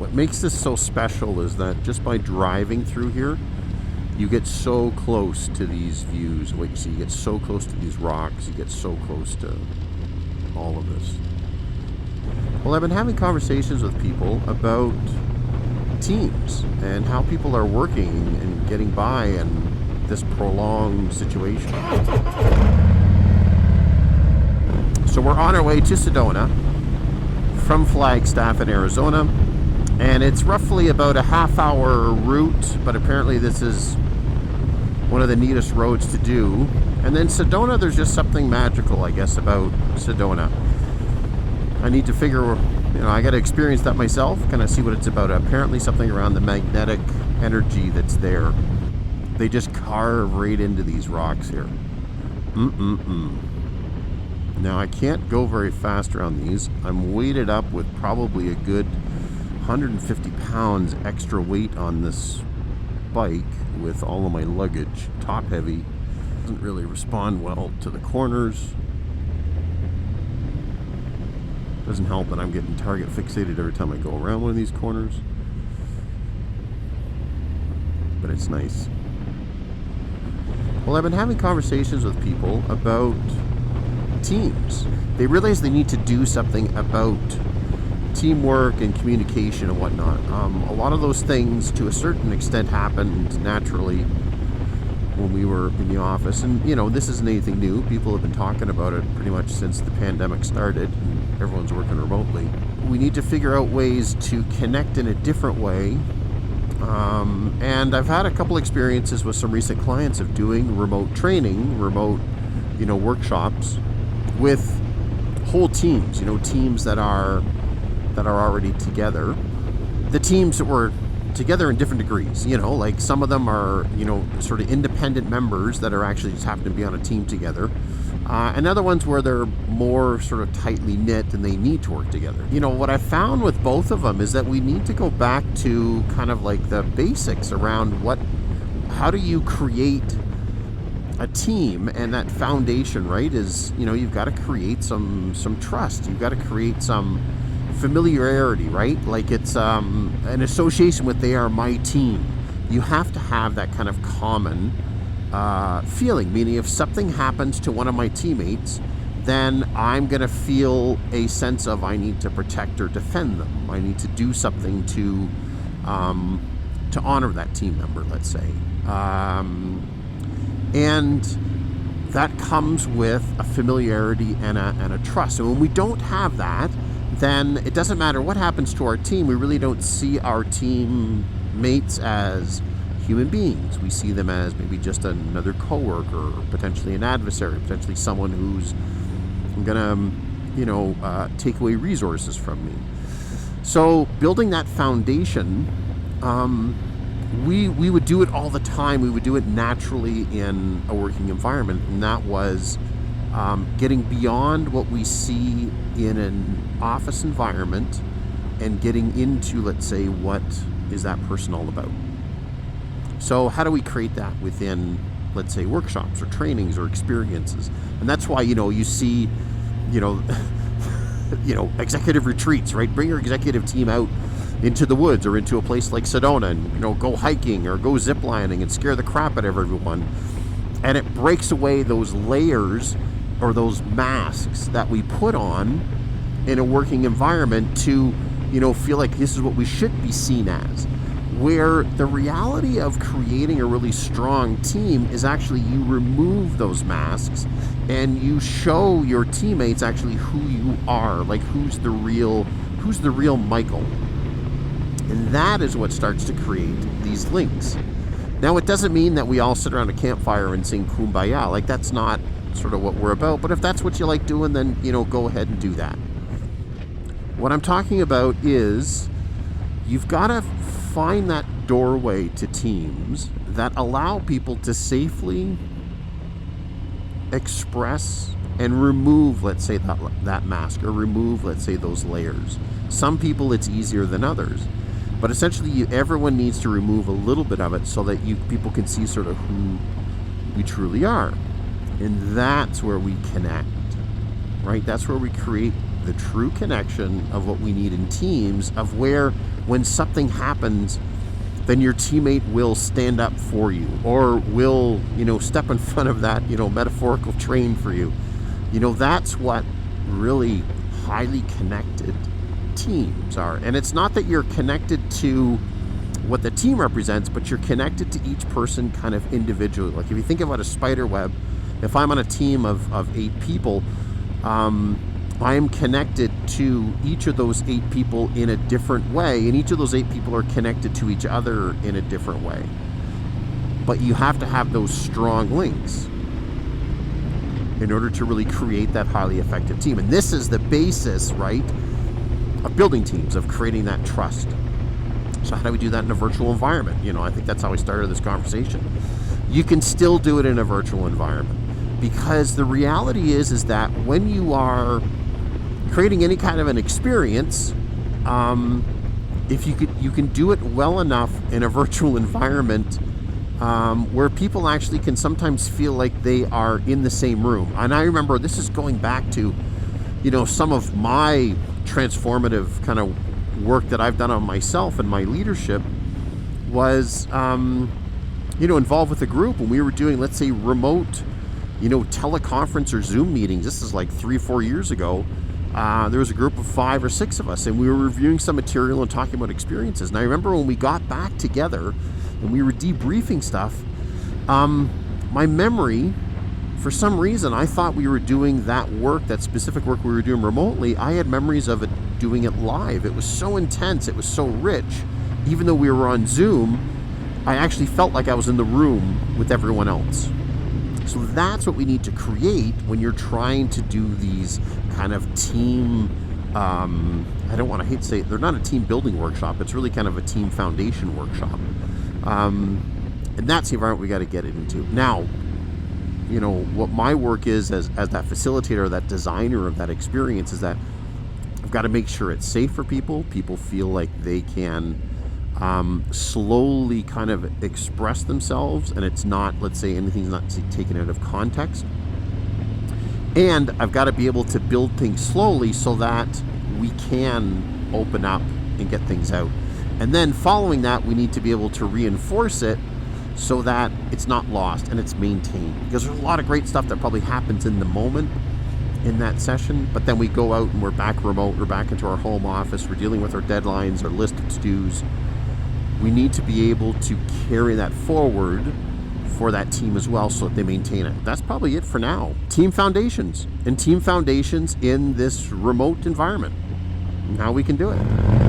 What makes this so special is that just by driving through here, you get so close to these views. What you see, you get so close to these rocks, you get so close to all of this. Well, I've been having conversations with people about teams and how people are working and getting by in this prolonged situation. So we're on our way to Sedona from Flagstaff in Arizona, and it's roughly about a half-hour route, but apparently this is one of the neatest roads to do. And then Sedona, there's just something magical, I guess, about Sedona. I need to figure, I got to experience that myself, kind of see what it's about. Apparently something around the magnetic energy that's there. They just carve right into these rocks here. Now, I can't go very fast around these. I'm weighted up with probably a good 150 pounds extra weight on this bike with all of my luggage, top heavy. Doesn't really respond well to the corners. Doesn't help that I'm getting target fixated every time I go around one of these corners. But it's nice. Well, I've been having conversations with people about teams. They realize they need to do something about teamwork and communication and whatnot. A lot of those things, to a certain extent, happened naturally when we were in the office. And, this isn't anything new. People have been talking about it pretty much since the pandemic started and everyone's working remotely. We need to figure out ways to connect in a different way. And I've had a couple experiences with some recent clients of doing remote training, remote, workshops with whole teams, teams that are already together. The teams that were together in different degrees, like some of them are, sort of independent members that are actually just happen to be on a team together. And other ones where they're more sort of tightly knit and they need to work together. What I found with both of them is that we need to go back to kind of like the basics around how do you create a team, and that foundation, right, is, you've got to create some trust. You've got to create some familiarity, right? Like it's an association with they are my team. You have to have that kind of common feeling, meaning if something happens to one of my teammates, then I'm going to feel a sense of I need to protect or defend them. I need to do something to honor that team member, let's say. And that comes with a familiarity and a trust. And when we don't have that, then it doesn't matter what happens to our team. We really don't see our teammates as human beings. We see them as maybe just another coworker, potentially an adversary, potentially someone who's gonna, take away resources from me. So building that foundation, we would do it all the time. We would do it naturally in a working environment, and that was getting beyond what we see in an office environment and getting into, let's say, what is that person all about. So how do we create that within, let's say, workshops or trainings or experiences? And that's why, you see, executive retreats, right? Bring your executive team out into the woods or into a place like Sedona and, go hiking or go ziplining and scare the crap out of everyone. And it breaks away those layers or those masks that we put on in a working environment to, feel like this is what we should be seen as. Where the reality of creating a really strong team is actually you remove those masks and you show your teammates actually who you are, like who's the real Michael. And that is what starts to create these links. Now, it doesn't mean that we all sit around a campfire and sing Kumbaya. Like, that's not sort of what we're about. But if that's what you like doing, then, go ahead and do that. What I'm talking about is you've got to find that doorway to teams that allow people to safely express and remove, let's say, that mask, or remove, let's say, those layers. Some people it's easier than others. But essentially, everyone needs to remove a little bit of it so that people can see sort of who we truly are. And that's where we connect, right? That's where we create the true connection of what we need in teams, of where when something happens, then your teammate will stand up for you, or will, step in front of that, metaphorical train for you. That's what really highly connected teams are. And it's not that you're connected to what the team represents, but you're connected to each person kind of individually. Like if you think about a spider web, if I'm on a team of 8 people, I am connected to each of those 8 people in a different way, and each of those 8 people are connected to each other in a different way. But you have to have those strong links in order to really create that highly effective team. And this is the basis, right, of building teams, of creating that trust. So how do we do that in a virtual environment? I think that's how we started this conversation. You can still do it in a virtual environment, because the reality is that when you are creating any kind of an experience, if you can do it well enough in a virtual environment, where people actually can sometimes feel like they are in the same room. And I remember, this is going back to, some of my transformative kind of work that I've done on myself and my leadership was, involved with a group when we were doing, let's say, remote, teleconference or Zoom meetings. This is like 3-4 years ago. There was a group of 5 or 6 of us, and we were reviewing some material and talking about experiences. And I remember when we got back together and we were debriefing stuff, my memory, for some reason, I thought we were doing that work, that specific work we were doing remotely. I had memories of it doing it live. It was so intense. It was so rich. Even though we were on Zoom, I actually felt like I was in the room with everyone else. So that's what we need to create when you're trying to do these kind of team, I hate to say it, they're not a team building workshop. It's really kind of a team foundation workshop. And that's the environment we got to get it into. Now, what my work is as that facilitator, that designer of that experience, is that I've got to make sure it's safe for people. People feel like they can slowly kind of express themselves, and it's not, let's say, anything's not taken out of context. And I've got to be able to build things slowly so that we can open up and get things out. And then following that, we need to be able to reinforce it so that it's not lost and it's maintained. Because there's a lot of great stuff that probably happens in the moment in that session, but then we go out and we're back remote, we're back into our home office, we're dealing with our deadlines, our list of to-dos. We need to be able to carry that forward for that team as well so that they maintain it. That's probably it for now. Team foundations in this remote environment, and how we can do it.